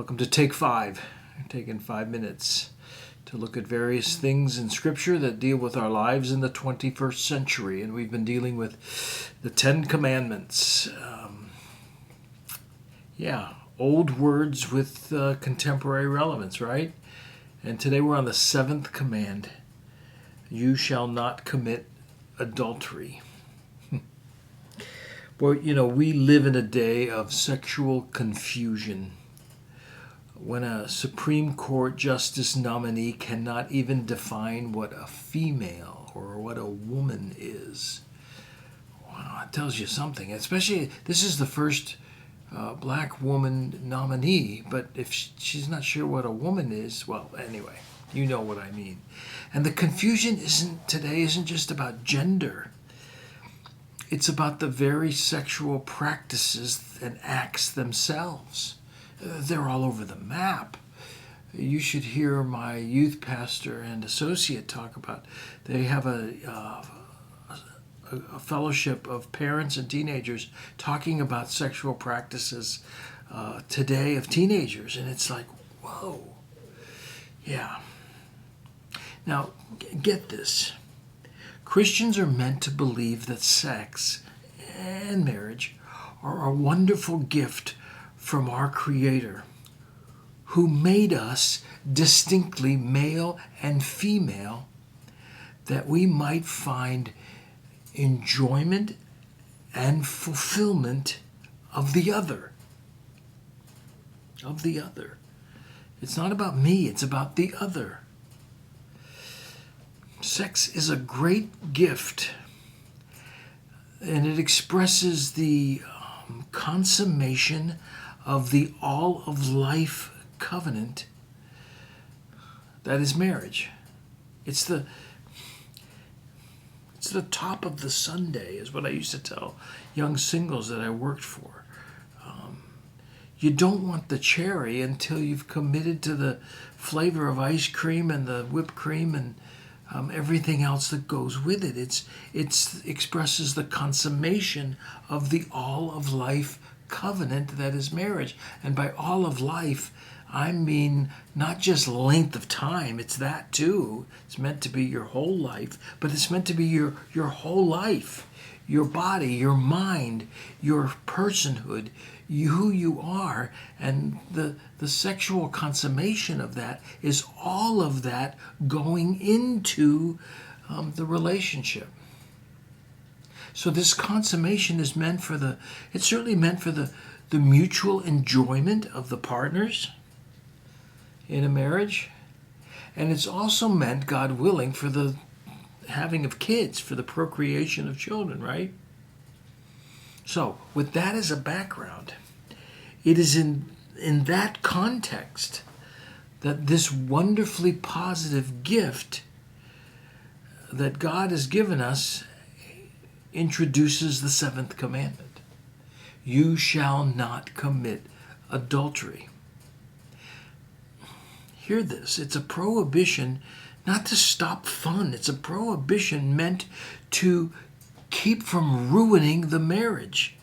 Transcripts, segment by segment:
Welcome to Take 5. We're taking 5 minutes to look at various things in Scripture that deal with our lives in the 21st century. And we've been dealing with the 10 commandments. Old words with contemporary relevance, right? And today we're on the 7th command. You shall not commit adultery. Boy, we live in a day of sexual confusion. When a Supreme Court justice nominee cannot even define what a female or what a woman is. Wow, it tells you something. Especially, this is the first black woman nominee, but if she's not sure what a woman is, well, anyway, you know what I mean. And the confusion isn't just about gender. It's about the very sexual practices and acts themselves. They're all over the map. You should hear my youth pastor and associate talk about. They have a fellowship of parents and teenagers talking about sexual practices today of teenagers, and it's like, whoa, yeah. Now, get this. Christians are meant to believe that sex and marriage are a wonderful gift from our Creator, who made us distinctly male and female, that we might find enjoyment and fulfillment of the other. Of the other. It's not about me, it's about the other. Sex is a great gift, and it expresses the consummation of the all-of-life covenant that is marriage. It's the top of the sundae, is what I used to tell young singles that I worked for. You don't want the cherry until you've committed to the flavor of ice cream and the whipped cream and everything else that goes with it. It expresses the consummation of the all-of-life covenant that is marriage. And by all of life, I mean not just length of time. It's that too. It's meant to be your whole life, but it's meant to be your whole life, your body, your mind, your personhood, who you are. And the sexual consummation of that is all of that going into the relationship. So this consummation is it's certainly meant for the mutual enjoyment of the partners in a marriage. And it's also meant, God willing, for the having of kids, for the procreation of children, right? So with that as a background, it is in that context that this wonderfully positive gift that God has given us introduces the 7th commandment. You shall not commit adultery. Hear this. It's a prohibition not to stop fun. It's a prohibition meant to keep from ruining the marriage.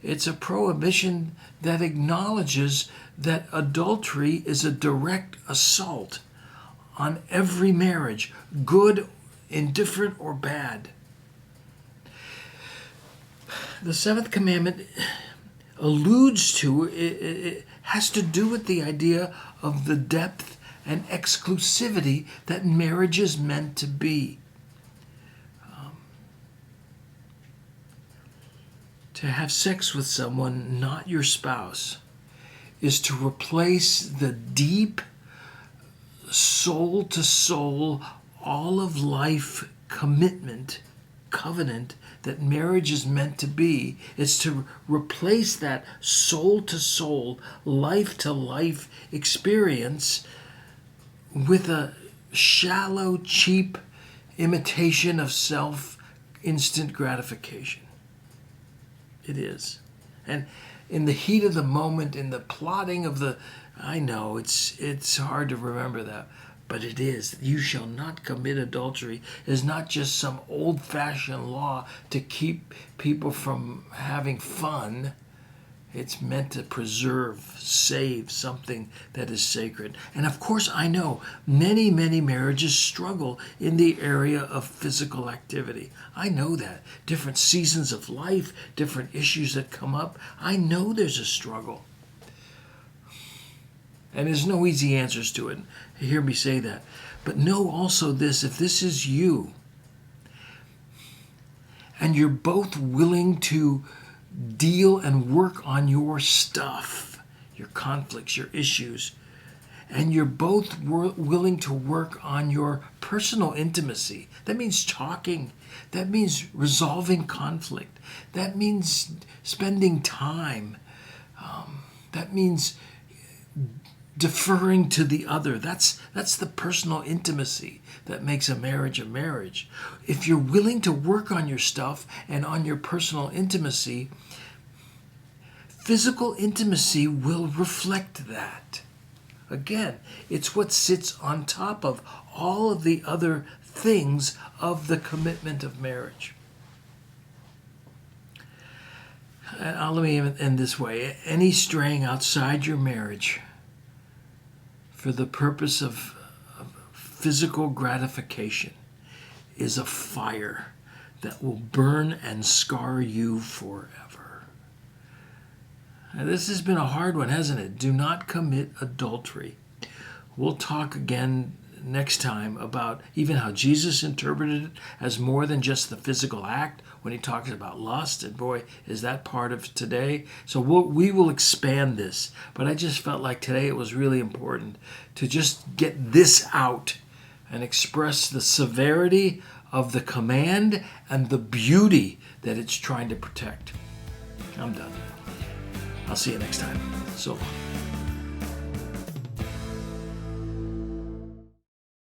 It's a prohibition that acknowledges that adultery is a direct assault on every marriage, good, indifferent, or bad. The 7th commandment alludes to, it has to do with the idea of the depth and exclusivity that marriage is meant to be. To have sex with someone not your spouse is to replace the deep, soul-to-soul, all-of-life covenant that marriage is meant to be. It's to replace that soul-to-soul, life-to-life experience with a shallow, cheap imitation of instant gratification. It is. And in the heat of the moment, in the plotting of I know, it's hard to remember that, but it is. You shall not commit adultery is not just some old-fashioned law to keep people from having fun It's meant to preserve, save something that is sacred. And of course, I know many, many marriages struggle in the area of physical activity. I know that. Different seasons of life, different issues that come up. I know there's a struggle. And there's no easy answers to it. Hear me say that. But know also this, if this is you, and you're both willing to deal and work on your stuff, your conflicts, your issues, and you're both willing to work on your personal intimacy. That means talking. That means resolving conflict. That means spending time. That means deferring to the other. That's the personal intimacy that makes a marriage. If you're willing to work on your stuff and on your personal intimacy, physical intimacy will reflect that. Again, it's what sits on top of all of the other things of the commitment of marriage. And let me end this way. Any straying outside your marriage for the purpose of physical gratification is a fire that will burn and scar you forever. Now, this has been a hard one, hasn't it? Do not commit adultery. We'll talk again next time about even how Jesus interpreted it as more than just the physical act when he talks about lust. And boy, is that part of today. So we will expand this. But I just felt like today it was really important to just get this out and express the severity of the command and the beauty that it's trying to protect. I'm done. I'll see you next time. So long.